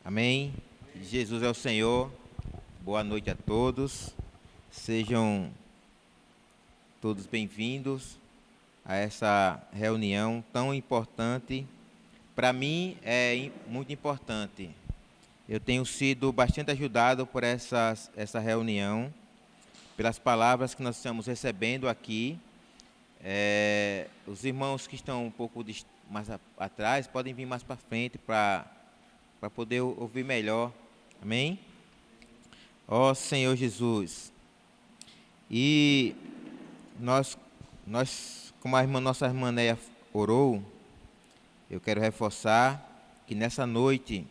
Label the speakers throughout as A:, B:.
A: Amém? Jesus é o Senhor. Boa noite a todos. Sejam todos bem-vindos a essa reunião tão importante. Para mim é muito importante. Eu tenho sido bastante ajudado por essa reunião, pelas palavras que nós estamos recebendo aqui. Os irmãos que estão um pouco mais atrás podem vir mais para frente para poder ouvir melhor. Amém? Ó Senhor Jesus. E nós como nossa irmã Néia orou, eu quero reforçar que nessa noite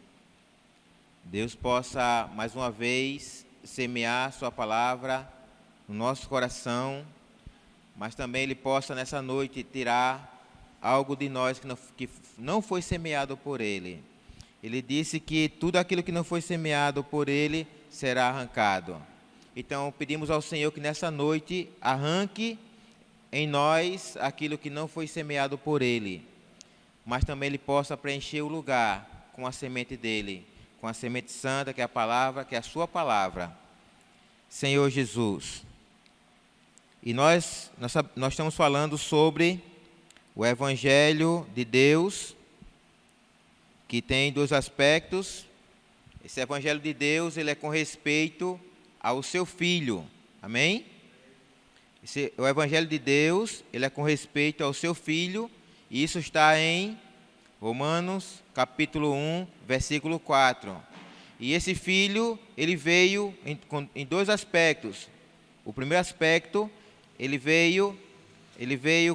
A: Deus possa mais uma vez semear sua palavra no nosso coração, mas também Ele possa nessa noite tirar algo de nós que não foi semeado por Ele. Ele disse que tudo aquilo que não foi semeado por Ele será arrancado. Então, pedimos ao Senhor que nessa noite arranque em nós aquilo que não foi semeado por Ele, mas também Ele possa preencher o lugar com a semente dEle, com a semente santa, que é a palavra, que é a sua palavra. Senhor Jesus. E nós estamos falando sobre o Evangelho de Deus, que tem dois aspectos. Esse Evangelho de Deus, ele é com respeito ao seu Filho. Amém? O Evangelho de Deus, ele é com respeito ao seu Filho, e isso está em Romanos, capítulo 1, versículo 4. E esse Filho, ele veio em dois aspectos. O primeiro aspecto, ele veio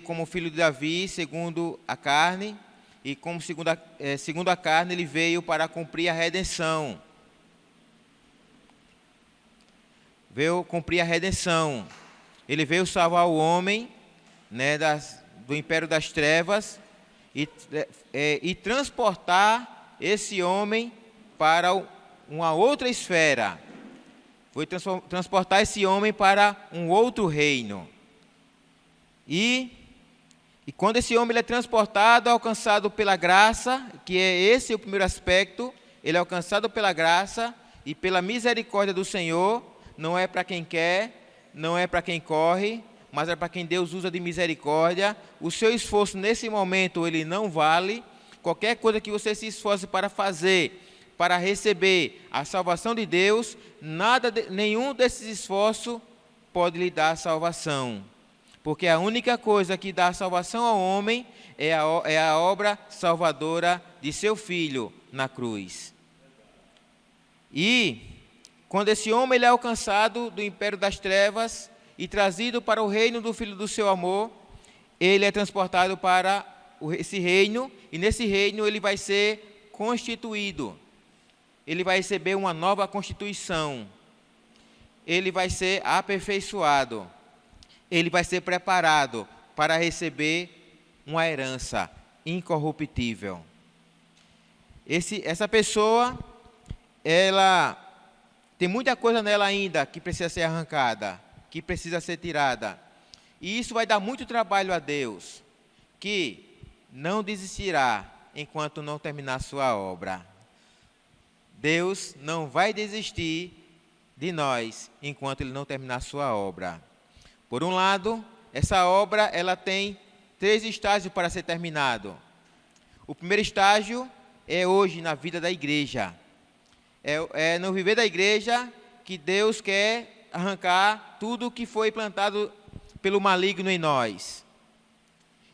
A: como filho de Davi, segundo a carne, e como segundo a carne, ele veio para cumprir a redenção. Veio cumprir a redenção. Ele veio salvar o homem, né, do império das trevas e transportar esse homem para uma outra esfera. Foi transportar esse homem para um outro reino. E quando esse homem ele é transportado, alcançado pela graça, que é esse o primeiro aspecto, ele é alcançado pela graça e pela misericórdia do Senhor, não é para quem quer, não é para quem corre, mas é para quem Deus usa de misericórdia. O seu esforço nesse momento, ele não vale. Qualquer coisa que você se esforce para fazer, para receber a salvação de Deus, nenhum desses esforços pode lhe dar salvação. Porque a única coisa que dá salvação ao homem é a obra salvadora de seu Filho na cruz. E quando esse homem ele é alcançado do império das trevas e trazido para o reino do Filho do seu amor, ele é transportado para esse reino, e nesse reino ele vai ser constituído. Ele vai receber uma nova constituição. Ele vai ser aperfeiçoado. Ele vai ser preparado para receber uma herança incorruptível. Essa pessoa, ela tem muita coisa nela ainda que precisa ser arrancada, que precisa ser tirada. E isso vai dar muito trabalho a Deus, que não desistirá enquanto não terminar a sua obra. Deus não vai desistir de nós enquanto Ele não terminar a sua obra. Por um lado, essa obra ela tem 3 estágios para ser terminado. O primeiro estágio é hoje na vida da igreja. É no viver da igreja que Deus quer arrancar tudo que foi plantado pelo maligno em nós.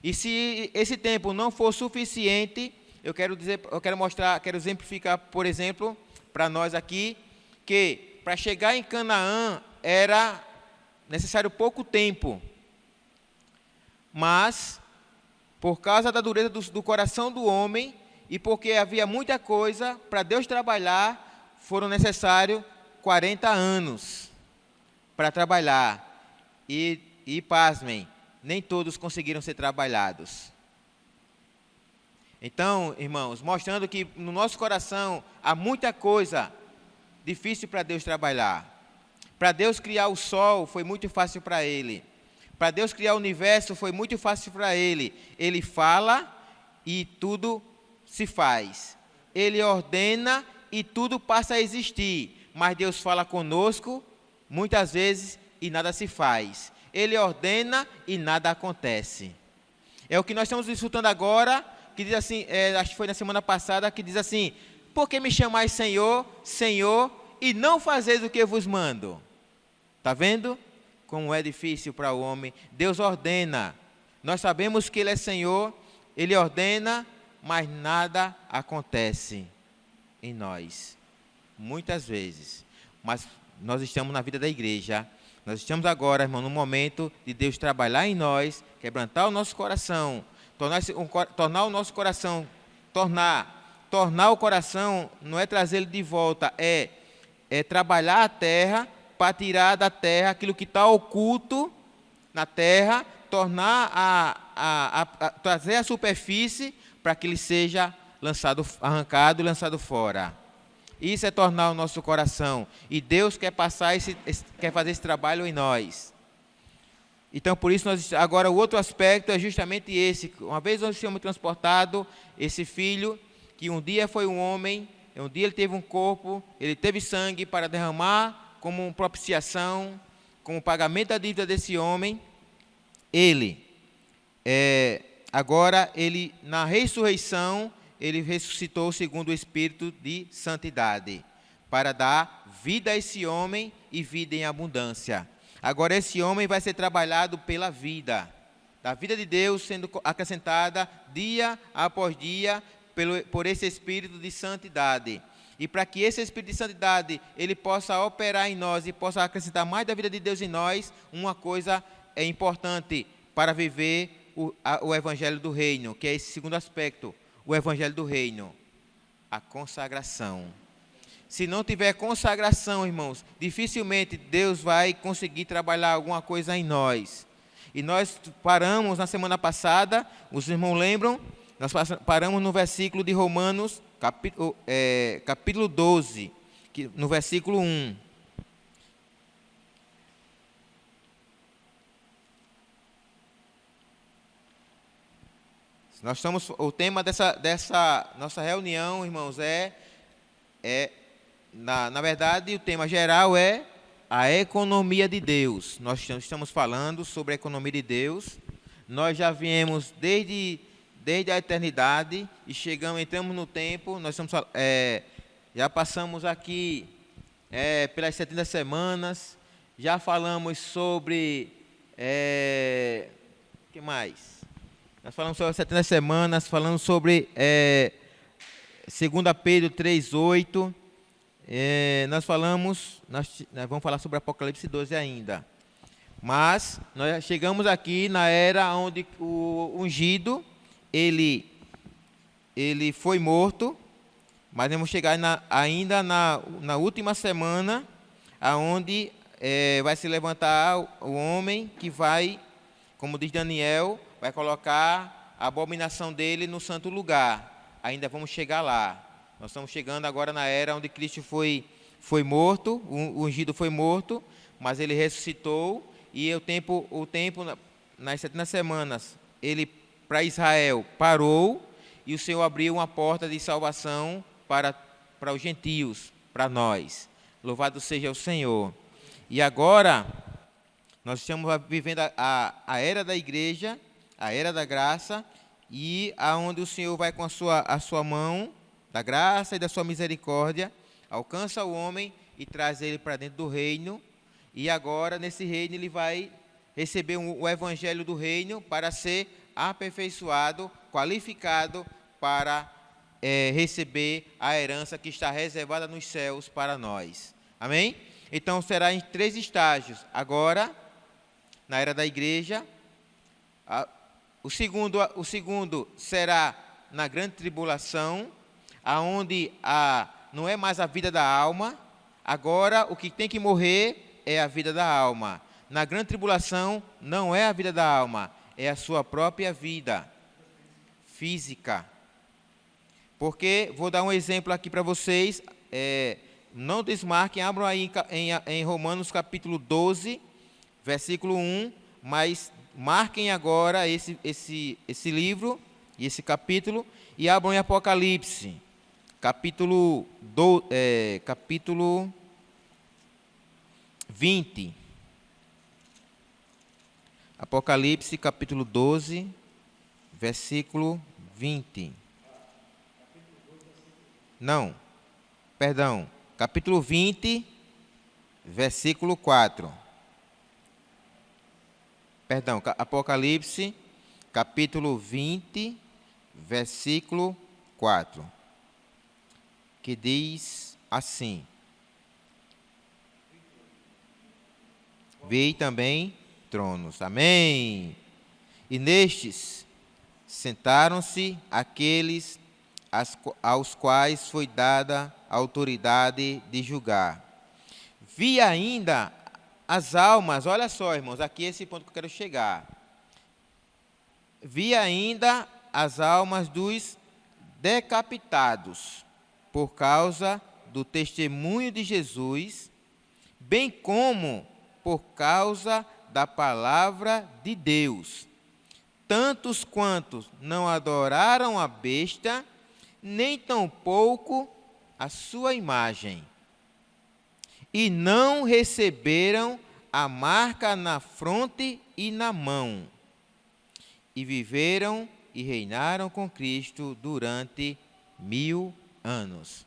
A: E se esse tempo não for suficiente, eu quero exemplificar, por exemplo, para nós aqui, que para chegar em Canaã era necessário pouco tempo, mas por causa da dureza do coração do homem e porque havia muita coisa para Deus trabalhar, foram necessários 40 anos para trabalhar. E pasmem, nem todos conseguiram ser trabalhados. Então, irmãos, mostrando que no nosso coração há muita coisa difícil para Deus trabalhar. Para Deus criar o sol foi muito fácil para Ele. Para Deus criar o universo foi muito fácil para Ele. Ele fala e tudo se faz. Ele ordena e tudo passa a existir. Mas Deus fala conosco muitas vezes e nada se faz. Ele ordena e nada acontece. É o que nós estamos desfrutando agora, que diz assim, acho que foi na semana passada, que diz assim: por que me chamais Senhor, Senhor, e não fazeis o que vos mando? Está vendo como é difícil para o homem? Deus ordena. Nós sabemos que Ele é Senhor, Ele ordena, mas nada acontece em nós. Muitas vezes. Mas nós estamos na vida da igreja. Nós estamos agora, irmão, no momento de Deus trabalhar em nós, quebrantar o nosso coração, tornar o nosso coração, tornar o coração, não é trazê-lo de volta, é trabalhar a terra para tirar da terra aquilo que está oculto na terra, tornar trazer a superfície para que ele seja arrancado e lançado fora. Isso é tornar o nosso coração. E Deus quer quer fazer esse trabalho em nós. Então, por isso, agora o outro aspecto é justamente esse. Uma vez nós fomos transportados, esse filho, que um dia foi um homem, um dia ele teve um corpo, ele teve sangue para derramar como propiciação, como pagamento da dívida desse homem. Agora, na ressurreição, ele ressuscitou segundo o Espírito de santidade, para dar vida a esse homem e vida em abundância. Agora esse homem vai ser trabalhado pela vida, da vida de Deus sendo acrescentada dia após dia por esse Espírito de santidade. E para que esse Espírito de santidade ele possa operar em nós e possa acrescentar mais da vida de Deus em nós, uma coisa é importante para viver o Evangelho do Reino, que é esse segundo aspecto. O Evangelho do Reino, a consagração. Se não tiver consagração, irmãos, dificilmente Deus vai conseguir trabalhar alguma coisa em nós. E nós paramos na semana passada, os irmãos lembram? Nós paramos no versículo de Romanos, capítulo 12, no versículo 1. O tema dessa nossa reunião, irmãos, na verdade, o tema geral é a economia de Deus. Nós estamos falando sobre a economia de Deus. Nós já viemos desde a eternidade e entramos no tempo. Nós já passamos aqui pelas 70 semanas. Já falamos sobre o que mais? Nós falamos sobre as 70 semanas, falamos sobre 2 Pedro 3,8. Nós vamos falar sobre Apocalipse 12 ainda. Mas nós chegamos aqui na era onde o ungido, ele foi morto, mas vamos chegar ainda na última semana, aonde vai se levantar o homem que vai, como diz Daniel, vai colocar a abominação dele no santo lugar. Ainda vamos chegar lá. Nós estamos chegando agora na era onde Cristo foi morto, o ungido foi morto, mas ele ressuscitou, e o tempo nas 70 semanas, ele para Israel parou, e o Senhor abriu uma porta de salvação para os gentios, para nós. Louvado seja o Senhor. E agora, nós estamos vivendo a era da igreja, a era da graça, e aonde o Senhor vai com a sua mão da graça e da sua misericórdia, alcança o homem e traz ele para dentro do reino. E agora, nesse reino, ele vai receber o evangelho do reino para ser aperfeiçoado, qualificado para receber a herança que está reservada nos céus para nós. Amém? Então, será em 3 estágios. Agora, na era da igreja. O segundo será na grande tribulação, aonde não é mais a vida da alma. Agora, o que tem que morrer é a vida da alma. Na grande tribulação, não é a vida da alma, é a sua própria vida física. Porque, vou dar um exemplo aqui para vocês, não desmarquem, abram aí em Romanos capítulo 12, versículo 1, mas marquem agora esse livro e esse capítulo, e abram em Apocalipse, capítulo 20. Apocalipse, capítulo 12, versículo 20. Não, perdão. Capítulo 20, versículo 4. Perdão, Apocalipse, capítulo 20, versículo 4. Que diz assim: Vi também tronos. Amém. E nestes sentaram-se aqueles aos quais foi dada a autoridade de julgar. Vi ainda as almas, olha só, irmãos, aqui é esse ponto que eu quero chegar. Vi ainda as almas dos decapitados por causa do testemunho de Jesus, bem como por causa da palavra de Deus, tantos quantos não adoraram a besta, nem tampouco a sua imagem, e não receberam a marca na fronte e na mão, e viveram e reinaram com Cristo durante 1000 anos.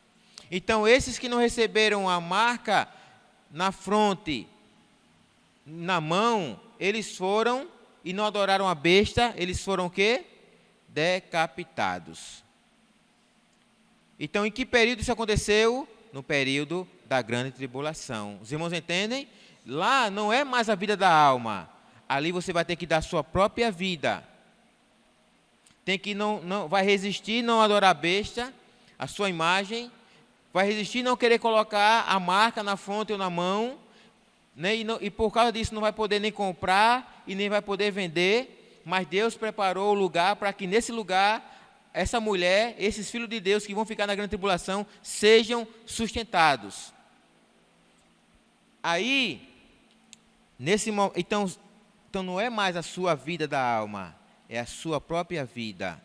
A: Então, esses que não receberam a marca na fronte, na mão, eles foram e não adoraram a besta, eles foram o quê? Decapitados. Então, em que período isso aconteceu? No período da grande tribulação. Os irmãos entendem? Lá não é mais a vida da alma. Ali você vai ter que dar a sua própria vida. Tem que não vai resistir, não adorar a besta, a sua imagem, vai resistir, não querer colocar a marca na fronte ou na mão, né? E por causa disso não vai poder nem comprar e nem vai poder vender, mas Deus preparou o lugar para que nesse lugar essa mulher, esses filhos de Deus que vão ficar na grande tribulação, sejam sustentados. Aí, nesse momento, então não é mais a sua vida da alma, é a sua própria vida.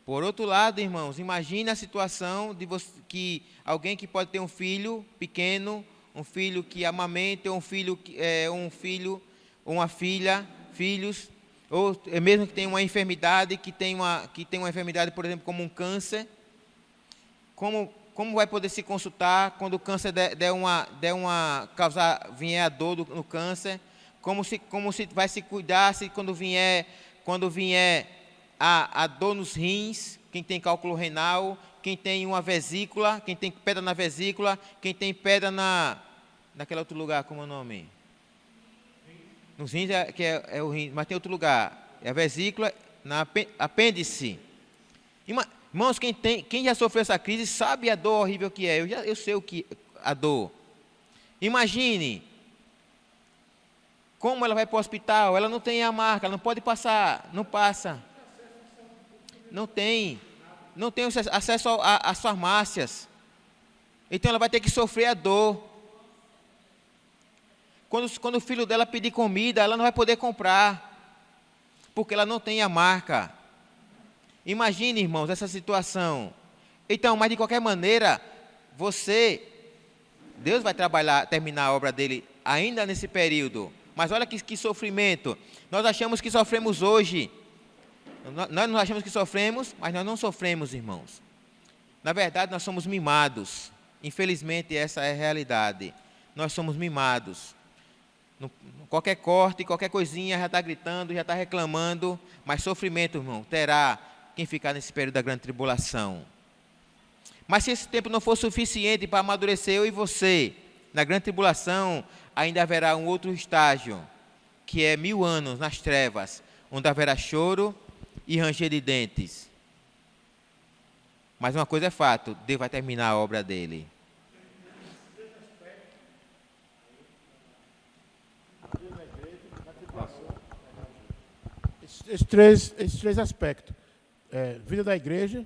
A: Por outro lado, irmãos, imagine a situação de você, que alguém que pode ter um filho pequeno, um filho que amamenta, um filho, uma filha, filhos, ou mesmo que tenha uma enfermidade, que tem uma enfermidade, por exemplo, como um câncer. Como vai poder se consultar quando o câncer vier a dor no câncer? Como se vai se cuidar quando vier a dor nos rins, quem tem cálculo renal, quem tem uma vesícula, quem tem pedra na vesícula, quem tem pedra naquele outro lugar, como é o nome? Nos rins é o rim, mas tem outro lugar, é a vesícula, na apêndice. Irmãos, quem já sofreu essa crise sabe a dor horrível que é. Eu sei o que a dor. Imagine como ela vai para o hospital, ela não tem a marca, ela não pode passar, não passa. Não tem acesso às farmácias. Então ela vai ter que sofrer a dor. Quando o filho dela pedir comida, ela não vai poder comprar, porque ela não tem a marca. Imagine, irmãos, essa situação. Então, mas de qualquer maneira, Deus vai terminar a obra dele ainda nesse período. Mas olha que sofrimento. Nós achamos que sofremos hoje. Nós não achamos que sofremos, mas nós não sofremos, irmãos. Na verdade, nós somos mimados. Infelizmente, essa é a realidade. Nós somos mimados. Qualquer corte, qualquer coisinha já está gritando, já está reclamando. Mas sofrimento, irmão, terá quem ficar nesse período da grande tribulação. Mas se esse tempo não for suficiente para amadurecer eu e você, na grande tribulação ainda haverá um outro estágio, que é 1000 anos nas trevas, onde haverá choro e ranger de dentes. Mas uma coisa é fato, Deus vai terminar a obra dele.
B: Esses três aspectos. Vida da igreja,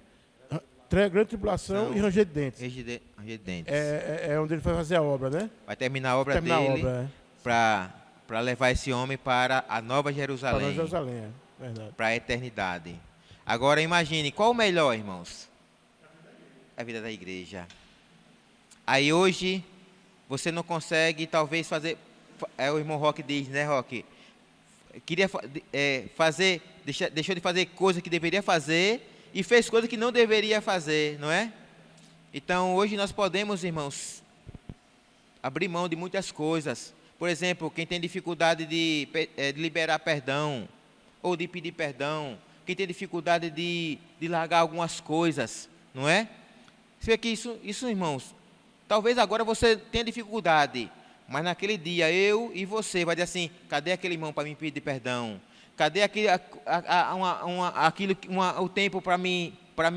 B: grande tribulação e ranger de dentes.
A: Ranger de dentes.
B: É onde ele vai fazer a obra, né?
A: Vai terminar a obra dele para levar esse homem para a Nova Jerusalém.
B: Para Nova Jerusalém, verdade.
A: Para a eternidade. Agora imagine, qual o melhor, irmãos? a vida da igreja. Aí hoje, você não consegue, talvez, fazer... o irmão Roque diz, né, Roque? Queria fazer, deixou de fazer coisas que deveria fazer e fez coisas que não deveria fazer, não é? Então, hoje nós podemos, irmãos, abrir mão de muitas coisas. Por exemplo, quem tem dificuldade de liberar perdão, ou de pedir perdão, quem tem dificuldade de largar algumas coisas, não é? Você vê que isso, irmãos, talvez agora você tenha dificuldade, mas naquele dia eu e você vai dizer assim, cadê aquele irmão para me pedir perdão? Cadê o tempo para mim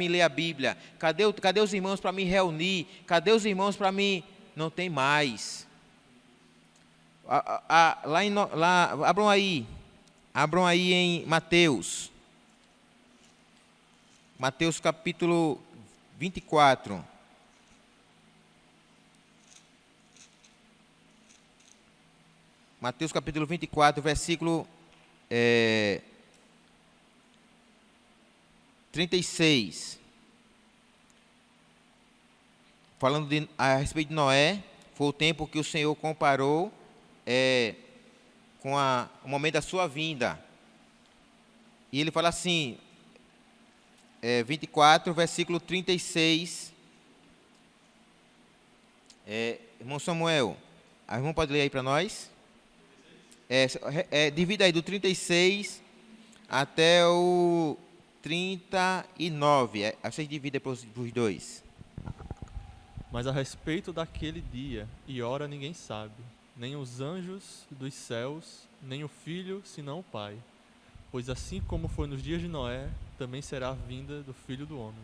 A: ler a Bíblia? Cadê os irmãos para me reunir? Cadê os irmãos para mim? Não tem mais. Abram aí em Mateus. Mateus capítulo 24. Mateus capítulo 24, versículo 36. Falando a respeito de Noé, foi o tempo que o Senhor comparou com o momento da sua vinda. E ele fala assim, 24, versículo 36. Irmão Samuel, a irmã pode ler aí para nós? Divida aí do 36 até o 39. Vocês dividem para os dois.
C: Mas a respeito daquele dia e hora ninguém sabe, nem os anjos dos céus, nem o Filho, senão o Pai. Pois assim como foi nos dias de Noé, também será a vinda do Filho do Homem.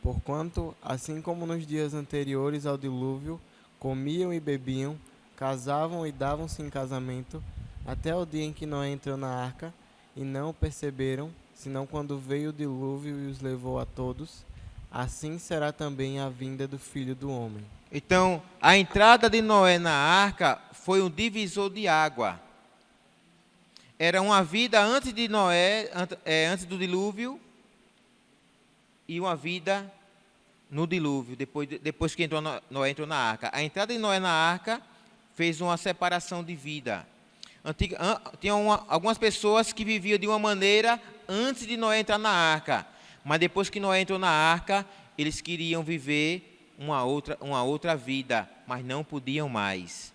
D: Porquanto, assim como nos dias anteriores ao dilúvio, comiam e bebiam, casavam e davam-se em casamento, até o dia em que Noé entrou na arca, e não o perceberam, senão quando veio o dilúvio e os levou a todos, assim será também a vinda do Filho do Homem.
A: Então, a entrada de Noé na arca foi um divisor de água. Era uma vida antes de Noé, antes do dilúvio, e uma vida no dilúvio, depois que Noé entrou na arca. A entrada de Noé na arca fez uma separação de vida. Tinha algumas pessoas que viviam de uma maneira antes de Noé entrar na arca, mas depois que Noé entrou na arca, eles queriam viver uma outra vida, mas não podiam mais.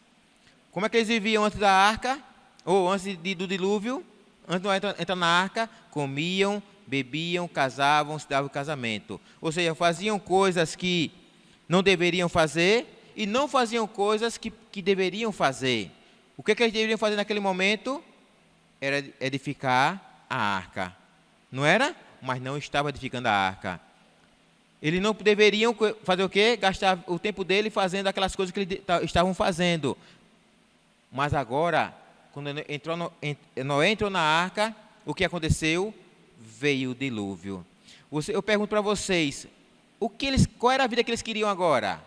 A: Como é que eles viviam antes da arca? Ou antes do dilúvio? Antes de Noé entrar na arca, comiam, bebiam, casavam, se davam casamento. Ou seja, faziam coisas que não deveriam fazer e não faziam coisas que deveriam fazer. O que eles deveriam fazer naquele momento? Era edificar a arca. Não era? Mas não estava edificando a arca. Eles não deveriam fazer o quê? Gastar o tempo dele fazendo aquelas coisas que eles estavam fazendo. Mas agora, quando Noé entrou na arca, o que aconteceu? Veio o dilúvio. Eu pergunto para vocês, qual era a vida que eles queriam agora?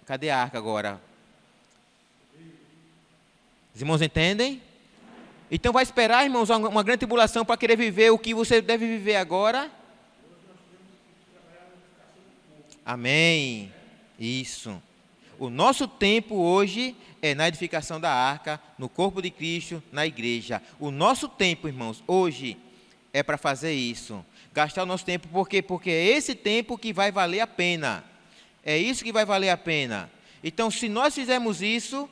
A: Cadê a arca agora? Os irmãos entendem? Então vai esperar, irmãos, uma grande tribulação para querer viver o que você deve viver agora? Amém. Isso. O nosso tempo hoje é na edificação da arca, no corpo de Cristo, na igreja. O nosso tempo, irmãos, hoje é para fazer isso. Gastar o nosso tempo, por quê? Porque é esse tempo que vai valer a pena. É isso que vai valer a pena. Então, se nós fizermos isso,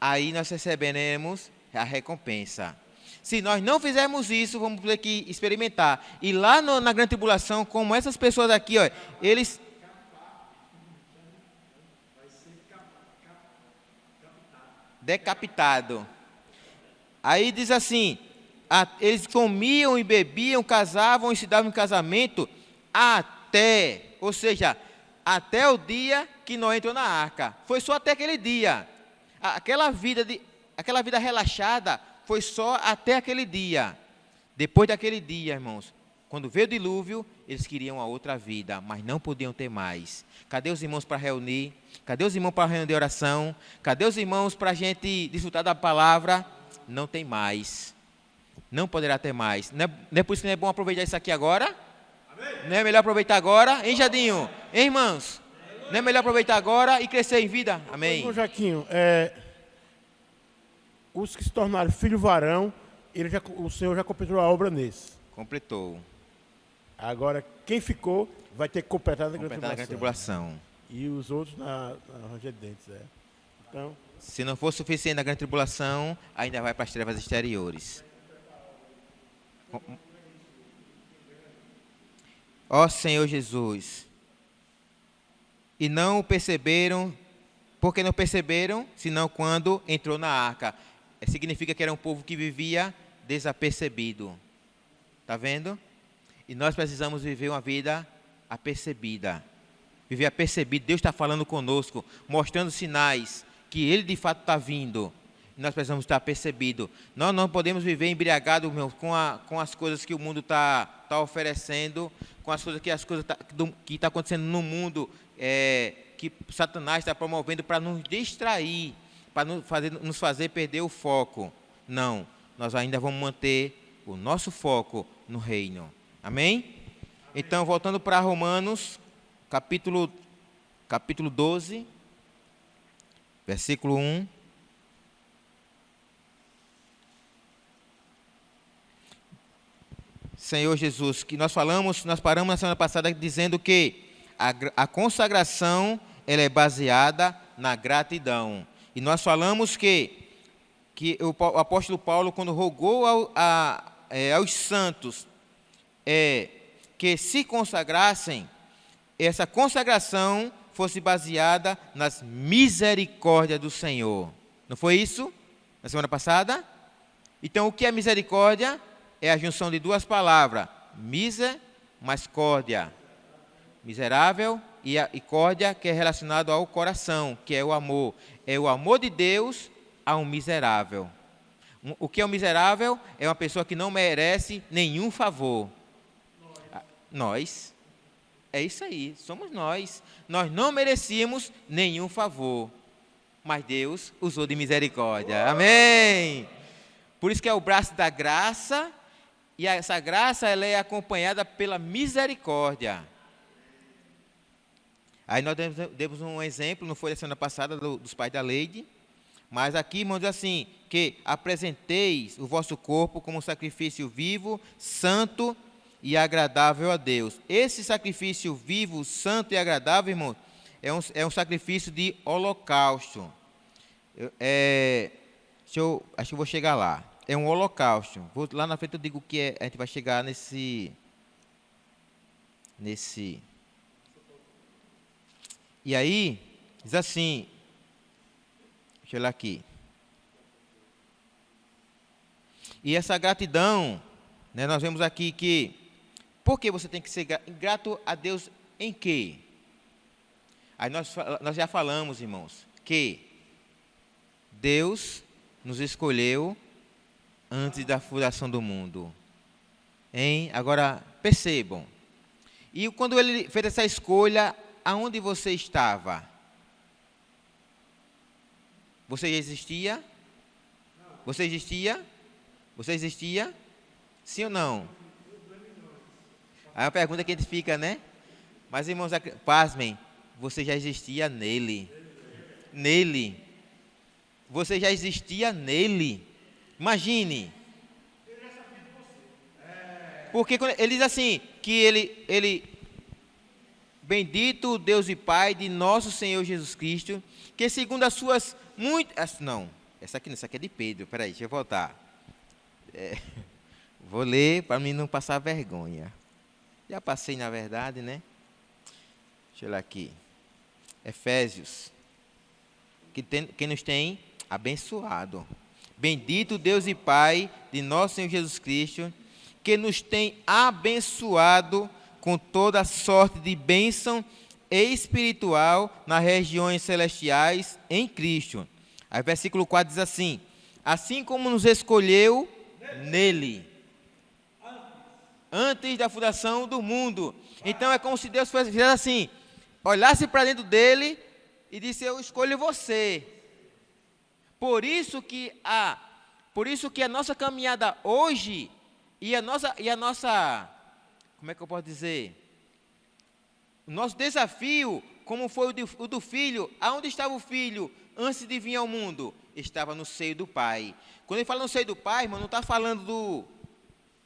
A: aí nós receberemos a recompensa. Se nós não fizermos isso, vamos ter que experimentar. E lá na grande tribulação, como essas pessoas aqui, ó, eles... Decapitado. Aí diz assim, eles comiam e bebiam, casavam e se davam em casamento ou seja, até o dia que Noé entrou na arca. Foi só até aquele dia. Aquela vida relaxada foi só até aquele dia. Depois daquele dia, irmãos, quando veio o dilúvio, eles queriam a outra vida, mas não podiam ter mais. Cadê os irmãos para reunir? Cadê os irmãos para reunião de oração? Cadê os irmãos para a gente desfrutar da palavra? Não tem mais. Não poderá ter mais. Não é por isso que não é bom aproveitar isso aqui agora? Não é melhor aproveitar agora? Hein, Jadinho? Hein, irmãos? Não é melhor aproveitar agora e crescer em vida? Amém.
B: Irmão Jaquinho, os que se tornaram filho varão, o Senhor já completou a obra nesse.
A: Completou.
B: Agora, quem ficou vai ter que completar a grande
A: Completar a grande
B: tribulação.
A: tribulação.
B: E os outros na ranger de dentes, Então,
A: Se não for suficiente na grande tribulação, ainda vai para as trevas exteriores. Ó Senhor Jesus. E não o perceberam, porque não perceberam, senão quando entrou na arca. Significa que era um povo que vivia desapercebido. Está vendo? E nós precisamos viver uma vida apercebida. Viver apercebido. Deus está falando conosco, mostrando sinais que Ele de fato está vindo. E nós precisamos estar apercebidos. Nós não podemos viver embriagados com as coisas que o mundo está oferecendo, com as coisas que está acontecendo no mundo, que Satanás está promovendo para nos distrair, para nos fazer perder o foco. Não, nós ainda vamos manter o nosso foco no reino. Amém? Então, voltando para Romanos, capítulo 12, versículo 1. Senhor Jesus, que nós paramos na semana passada dizendo que a consagração ela é baseada na gratidão. E nós falamos que o apóstolo Paulo, quando rogou aos santos que se consagrassem, essa consagração fosse baseada nas misericórdias do Senhor. Não foi isso? Na semana passada? Então, o que é misericórdia? É a junção de duas palavras, miser mais córdia. Miserável e córdia, que é relacionado ao coração, que é o amor. É o amor de Deus a um miserável. O que é um miserável? É uma pessoa que não merece nenhum favor. Nós. É isso aí, somos nós. Nós não merecíamos nenhum favor, mas Deus usou de misericórdia. Amém! Por isso que é o braço da graça. E essa graça ela é acompanhada pela misericórdia. Aí nós demos um exemplo, não foi a semana passada, dos pais da Leide, mas aqui, irmãos, assim, que apresenteis o vosso corpo como sacrifício vivo, santo e agradável a Deus. Esse sacrifício vivo, santo e agradável, irmãos, é um sacrifício de holocausto. Acho que eu vou chegar lá. É um holocausto. Lá na frente eu digo que a gente vai chegar nesse. E aí, diz assim. Deixa eu olhar aqui. E essa gratidão, né, nós vemos aqui que. Por que você tem que ser grato a Deus em quê? Aí nós já falamos, irmãos, que Deus nos escolheu antes da fundação do mundo. Agora, percebam. E quando Ele fez essa escolha, aonde você estava? Você existia? Você existia? Você existia? Sim ou não? Aí a pergunta que a gente fica, né? Mas, irmãos, pasmem, você já existia nele. Nele. Você já existia nele. Imagine. Porque ele diz assim, que ele bendito o Deus e Pai de nosso Senhor Jesus Cristo, que segundo as suas essa aqui é de Pedro, peraí, deixa eu voltar. Vou ler para mim não passar vergonha. Já passei, na verdade, né? Deixa eu ler aqui. Efésios. Que nos tem abençoado. Bendito Deus e Pai de nosso Senhor Jesus Cristo, que nos tem abençoado com toda sorte de bênção espiritual nas regiões celestiais em Cristo. Aí versículo 4 diz assim: assim como nos escolheu nele, antes da fundação do mundo. Então é como se Deus fizesse assim, olhasse para dentro dele e disse: eu escolho você. Por isso que Por isso que a nossa caminhada hoje e a nossa, como é que eu posso dizer? O nosso desafio, como foi o do filho, aonde estava o filho antes de vir ao mundo? Estava no seio do pai. Quando ele fala no seio do pai, irmão, não está falando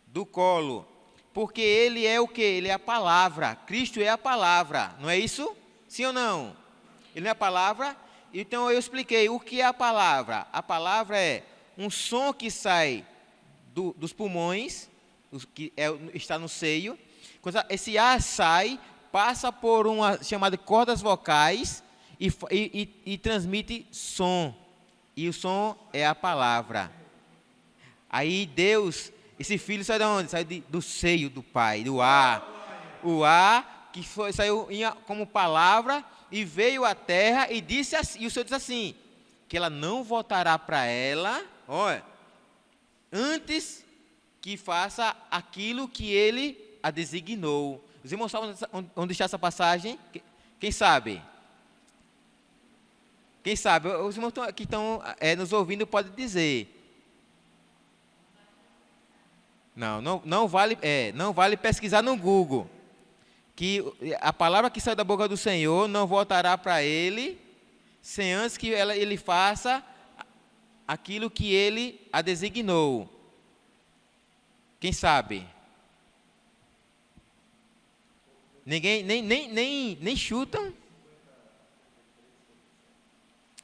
A: do colo, porque ele é o quê? Ele é a palavra. Cristo é a palavra, não é isso? Sim ou não? Ele não é a palavra? Então eu expliquei o que é a palavra. A palavra é um som que sai dos pulmões, está no seio. Quando esse ar sai, passa por uma chamada cordas vocais e transmite som. E o som é a palavra. Aí Deus, esse filho sai de onde? Sai do seio do pai, do ar. O ar que saiu como palavra e veio à terra e disse assim, e o Senhor diz assim, que ela não voltará para ela, olha, antes que faça aquilo que ele a designou. Os irmãos sabem onde está essa passagem? Quem sabe? Quem sabe? Os irmãos que estão nos ouvindo podem dizer. Não vale pesquisar no Google. Que a palavra que sai da boca do Senhor não voltará para ele, sem antes que ele faça aquilo que ele a designou. Quem sabe? Ninguém, nem chutam?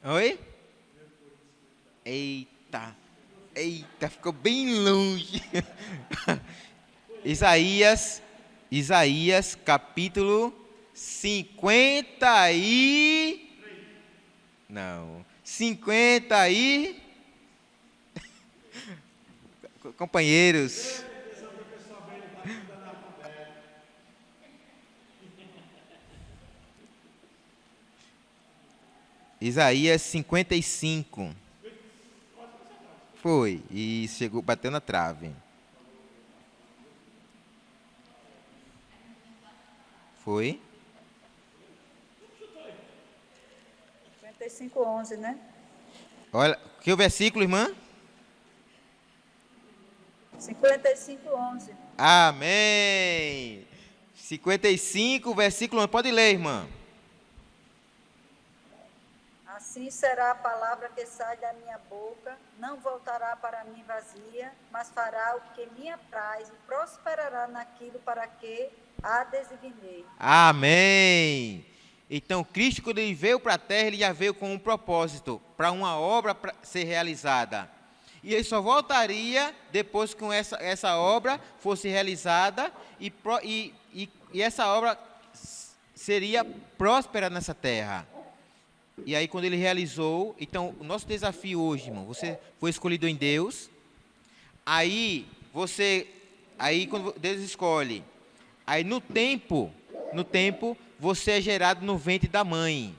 A: Oi? Eita, ficou bem longe. Isaías capítulo 50 companheiros. Isaías 55. Foi, e chegou, bateu na trave. Foi?
E: 55:11, né?
A: Olha, que o versículo, irmã?
E: 55:11.
A: Amém. 55, versículo 11. Pode ler, irmã.
E: Assim será a palavra que sai da minha boca, não voltará para mim vazia, mas fará o que me apraz e prosperará naquilo para que a designei.
A: Amém. Então, Cristo, quando ele veio para a terra, ele já veio com um propósito, para uma obra ser realizada. E ele só voltaria depois que essa obra fosse realizada e essa obra seria próspera nessa terra. E aí, quando ele realizou, então, o nosso desafio hoje, irmão, você foi escolhido em Deus, aí quando Deus escolhe, aí no tempo, você é gerado no ventre da mãe.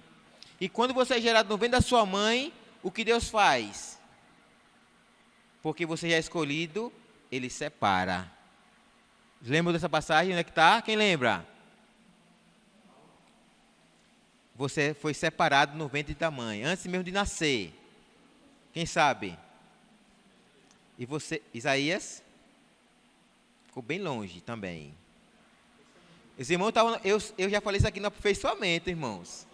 A: E quando você é gerado no ventre da sua mãe, o que Deus faz? Porque você já é escolhido, ele separa. Lembra dessa passagem? Onde é que está? Quem lembra? Você foi separado no ventre da mãe, antes mesmo de nascer. Quem sabe? E você, Isaías? Ficou bem longe também. Os irmãos estavam, eu já falei isso aqui no aperfeiçoamento, irmãos.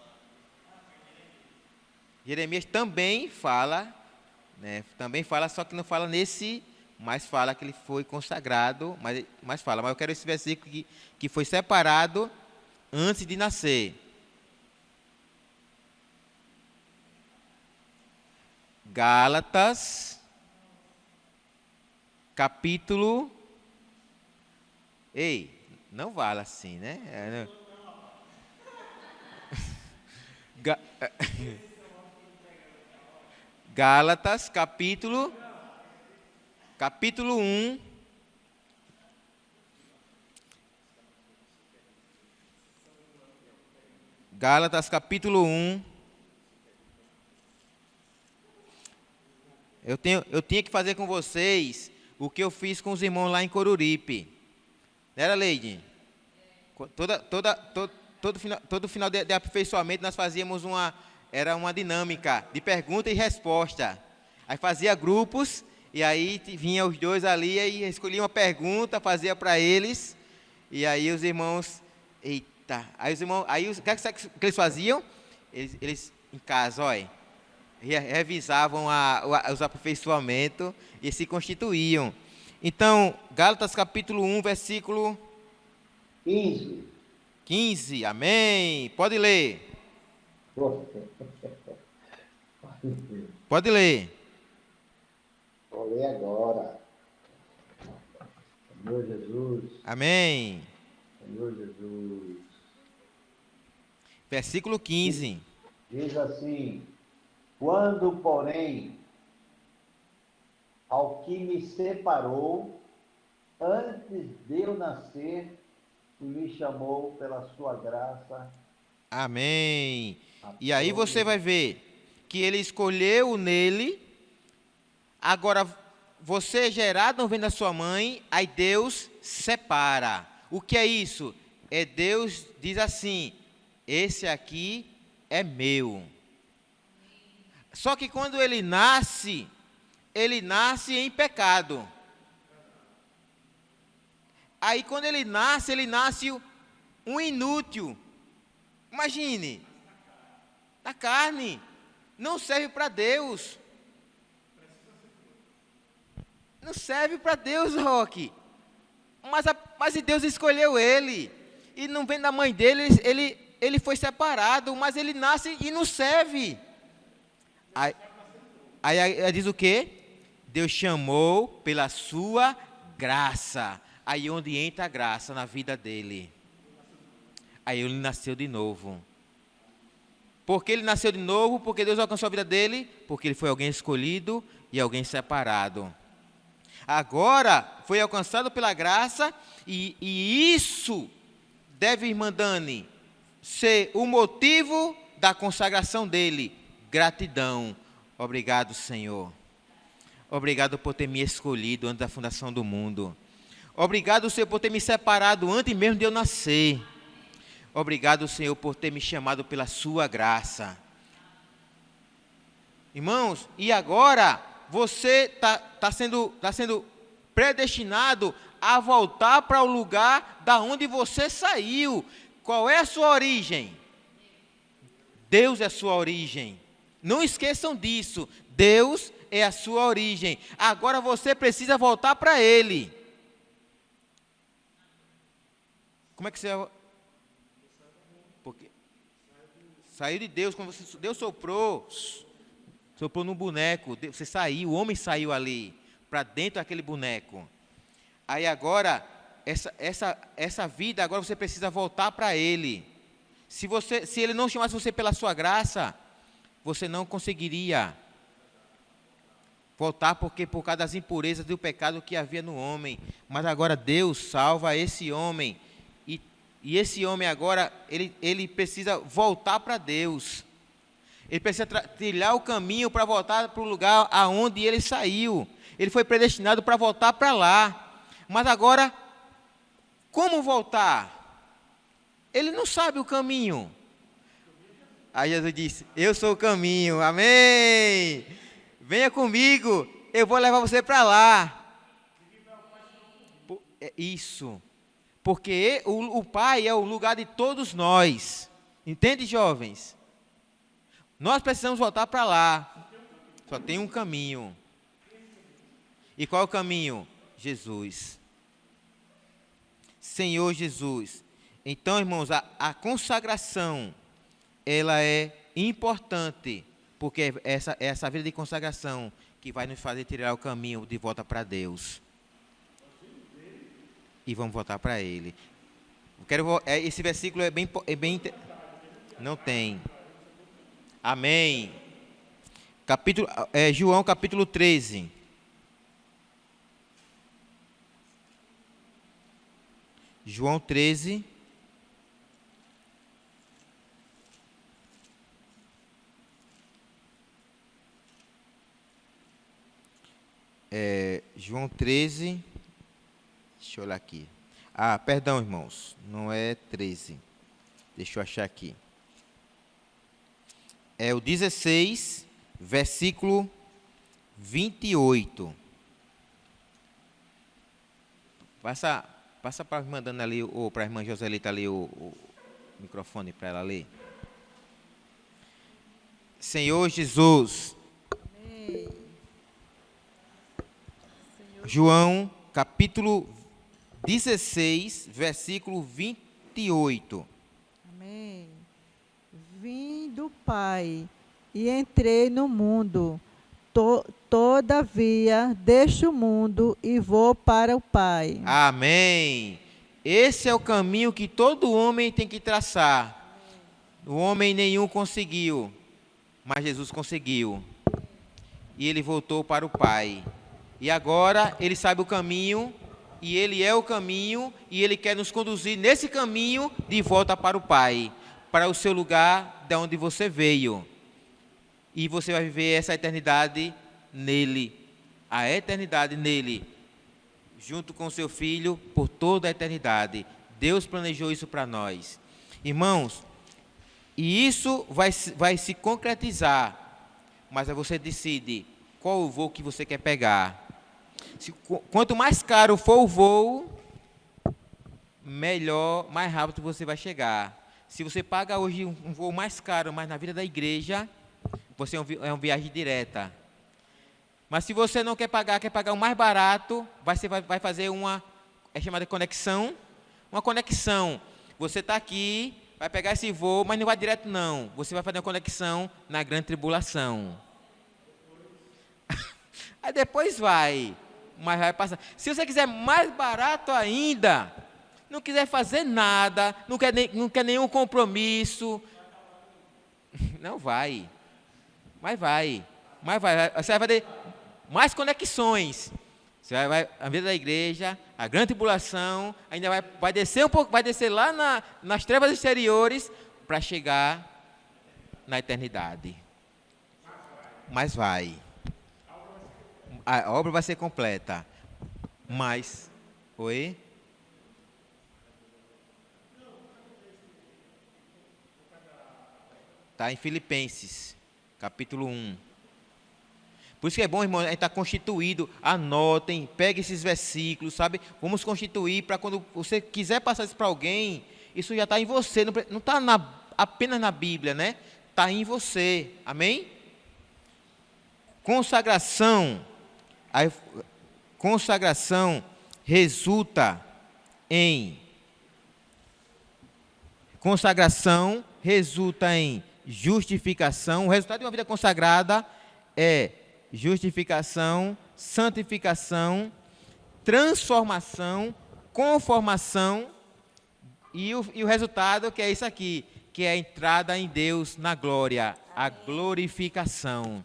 A: Jeremias também fala, né? Também fala, só que não fala nesse, mas fala que ele foi consagrado, mas fala. Mas eu quero esse versículo que foi separado antes de nascer. Gálatas, capítulo... Ei, não vale assim, né? Gálatas, capítulo 1. Gálatas, capítulo 1. Eu tinha que fazer com vocês o que eu fiz com os irmãos lá em Coruripe. Não era, Leide? Todo final de aperfeiçoamento nós fazíamos uma dinâmica de pergunta e resposta. Aí fazia grupos E aí vinha os dois ali e escolhia uma pergunta, fazia para eles. E aí os irmãos, eita, aí os irmãos, o que eles faziam? Eles em casa, olha, revisavam os aperfeiçoamentos e se constituíam. Então, Gálatas capítulo 1, versículo 15, amém. Pode ler. Pode ler.
F: Vou ler agora. Senhor Jesus,
A: Amém.
F: Senhor Jesus.
A: Versículo 15.
F: Diz assim: quando, porém, ao que me separou, antes de eu nascer, me chamou pela sua graça.
A: Amém. E aí você vai ver que ele escolheu nele. Agora, você é gerado no ventre da sua mãe, aí Deus separa. O que é isso? É Deus diz assim: esse aqui é meu. Só que quando ele nasce em pecado. Aí quando ele nasce um inútil. Imagine, na carne, não serve para Deus. Não serve para Deus, Roque. Mas Deus escolheu ele. E não vem da mãe dele, ele foi separado, mas ele nasce e não serve. Aí diz o quê? Deus chamou pela sua graça. Aí onde entra a graça na vida dele. Aí ele nasceu de novo. Por que ele nasceu de novo? Porque Deus alcançou a vida dele? Porque ele foi alguém escolhido e alguém separado. Agora foi alcançado pela graça e isso deve, irmã Dani, ser o motivo da consagração dele. Gratidão. Obrigado, Senhor. Obrigado por ter me escolhido antes da fundação do mundo. Obrigado, Senhor, por ter me separado antes mesmo de eu nascer. Obrigado, Senhor, por ter me chamado pela sua graça. Irmãos, e agora você está sendo predestinado a voltar para o lugar da onde você saiu. Qual é a sua origem? Deus é a sua origem. Não esqueçam disso. Deus é a sua origem. Agora você precisa voltar para Ele. Como é que você... Porque saiu de Deus, quando Deus soprou no boneco, você saiu, o homem saiu ali, para dentro daquele boneco. Aí agora, essa vida, agora você precisa voltar para Ele. Se Ele não chamasse você pela sua graça, você não conseguiria voltar, porque por causa das impurezas do pecado que havia no homem. Mas agora Deus salva esse homem. E esse homem agora, ele precisa voltar para Deus. Ele precisa trilhar o caminho para voltar para o lugar aonde ele saiu. Ele foi predestinado para voltar para lá. Mas agora, como voltar? Ele não sabe o caminho. Aí Jesus disse: eu sou o caminho, amém. Venha comigo, eu vou levar você para lá. É isso. Porque o Pai é o lugar de todos nós. Entende, jovens? Nós precisamos voltar para lá. Só tem um caminho. E qual é o caminho? Jesus. Senhor Jesus. Então, irmãos, a consagração, ela é importante, porque é essa vida de consagração que vai nos fazer tirar o caminho de volta para Deus. E vamos voltar para Ele. Esse versículo é bem não tem. Amém. João capítulo 13. João 13. João 13. Deixa eu olhar aqui. Perdão, irmãos. Não é 13. Deixa eu achar aqui. É o 16, versículo 28. Passa para a irmã Dana ali, ou para a irmã Joselita ali o microfone para ela ler. Senhor Jesus.
G: Amém.
A: João, capítulo 16, versículo 28.
G: Amém. Vim do Pai e entrei no mundo. Todavia, deixo o mundo e vou para o Pai.
A: Amém. Esse é o caminho que todo homem tem que traçar. O homem nenhum conseguiu, mas Jesus conseguiu. E ele voltou para o Pai. E agora ele sabe o caminho, e ele é o caminho, e ele quer nos conduzir nesse caminho de volta para o Pai, para o seu lugar de onde você veio. E você vai viver essa eternidade nele, a eternidade nele, junto com seu Filho por toda a eternidade. Deus planejou isso para nós. Irmãos, e isso vai se concretizar, mas aí você decide qual o voo que você quer pegar. Quanto mais caro for o voo, melhor, mais rápido você vai chegar. Se você paga hoje um voo mais caro, mas na vida da igreja, você é uma viagem direta. Mas se você não quer pagar o mais barato, você vai fazer é chamada de conexão. Uma conexão. Você está aqui, vai pegar esse voo, mas não vai direto não. Você vai fazer uma conexão na grande tribulação. Aí depois mas vai passar. Se você quiser mais barato ainda, não quiser fazer nada, não quer nenhum compromisso, não vai. Mas vai. Você vai fazer mais conexões. Você vai a vida da igreja, a grande tribulação, ainda vai descer um pouco, vai descer lá nas trevas exteriores para chegar na eternidade. Mas vai. A obra vai ser completa. Mas, oi? Está em Filipenses, capítulo 1. Por isso que é bom, irmão, a gente está constituído. Anotem, pegue esses versículos, sabe? Vamos constituir para quando você quiser passar isso para alguém, isso já está em você. Não está apenas na Bíblia, né? Está em você. Amém? Consagração. A consagração resulta em justificação. O resultado de uma vida consagrada é justificação, santificação, transformação, conformação e o resultado que é isso aqui, que é a entrada em Deus na glória, a glorificação.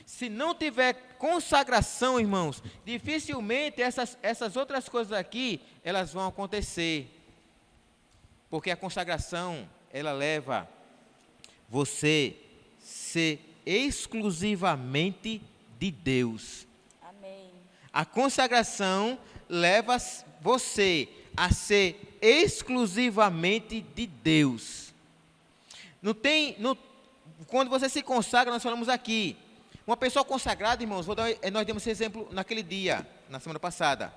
A: Se não tiver consagração, irmãos, dificilmente essas outras coisas aqui, elas vão acontecer. Porque a consagração, ela leva você a ser exclusivamente de Deus.
E: Amém.
A: A consagração leva você a ser exclusivamente de Deus. Quando você se consagra, nós falamos aqui, uma pessoa consagrada, irmãos, nós demos esse exemplo naquele dia, na semana passada.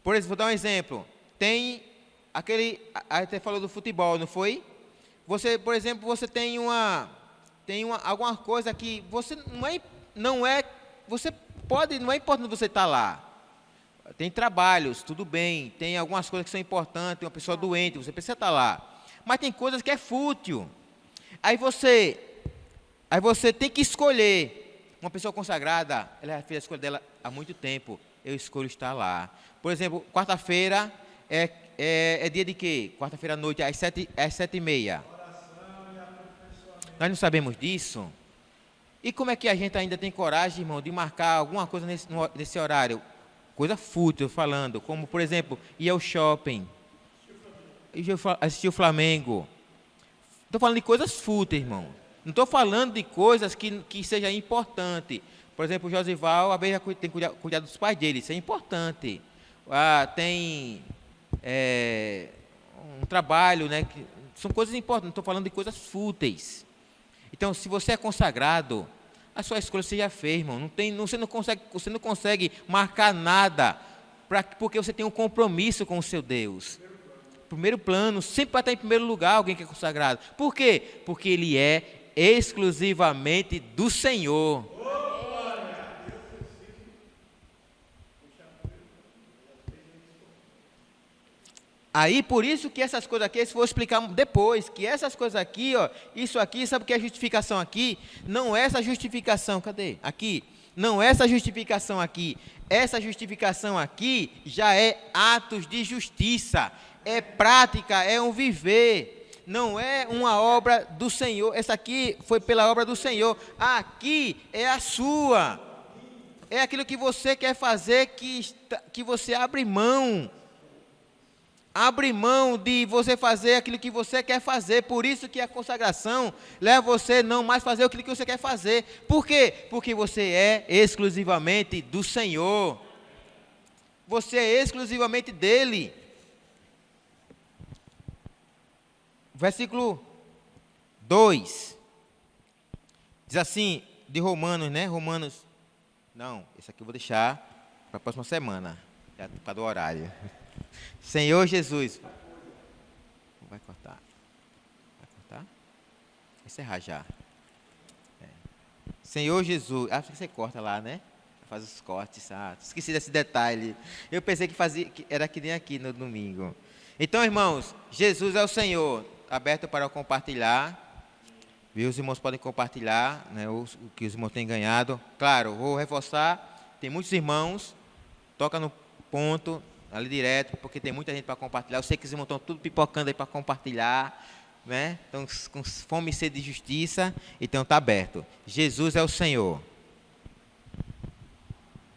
A: Por exemplo, vou dar um exemplo. Tem a gente falou do futebol, não foi? Você, por exemplo, você tem alguma coisa que você não é importante você estar lá. Tem trabalhos, tudo bem, tem algumas coisas que são importantes, tem uma pessoa doente, você precisa estar lá. Mas tem coisas que é fútil. Aí você tem que escolher. Uma pessoa consagrada, ela já fez a escolha dela há muito tempo. Eu escolho estar lá. Por exemplo, quarta-feira é dia de quê? Quarta-feira à noite, às 7h30. Nós não sabemos disso? E como é que a gente ainda tem coragem, irmão, de marcar alguma coisa nesse horário? Coisa fútil, falando, como, por exemplo, ir ao shopping, assistir o Flamengo. Estou falando de coisas fúteis, irmão. Não estou falando de coisas que seja importante. Por exemplo, o Josival, às vezes, tem que cuidar dos pais dele, isso é importante. Tem um trabalho, né? São coisas importantes, não estou falando de coisas fúteis. Então, se você é consagrado, a sua escolha você já fez, irmão. Você não consegue marcar nada porque você tem um compromisso com o seu Deus. Primeiro plano, sempre vai estar em primeiro lugar alguém que é consagrado. Por quê? Porque ele é exclusivamente do Senhor. Aí, por isso que essas coisas aqui, eu vou explicar depois, que essas coisas aqui, ó, isso aqui, sabe o que é justificação aqui? Não é essa justificação, cadê? Aqui. Não é essa justificação aqui. Essa justificação aqui já é atos de justiça. É prática, é um viver. Não é uma obra do Senhor. Essa aqui foi pela obra do Senhor. Aqui é a sua. É aquilo que você quer fazer, que você abre mão. Abre mão de você fazer aquilo que você quer fazer. Por isso que a consagração leva você não mais fazer aquilo que você quer fazer. Por quê? Porque você é exclusivamente do Senhor. Você é exclusivamente dele. Versículo 2. Diz assim, de Romanos, né? Romanos. Não, esse aqui eu vou deixar para a próxima semana. Já para do horário. Senhor Jesus. Vai cortar. Vai cortar? Vai encerrar já. Senhor Jesus. Acho que você corta lá, né? Faz os cortes. Esqueci desse detalhe. Eu pensei que era que nem aqui no domingo. Então, irmãos, Jesus é o Senhor. Aberto para compartilhar. Viu? Os irmãos podem compartilhar, né, o que os irmãos têm ganhado. Claro, vou reforçar. Tem muitos irmãos. Toca no ponto. Ali direto, porque tem muita gente para compartilhar. Eu sei que os irmãos estão tudo pipocando aí para compartilhar, né? Estão com fome e sede de justiça, então está aberto. Jesus é o Senhor.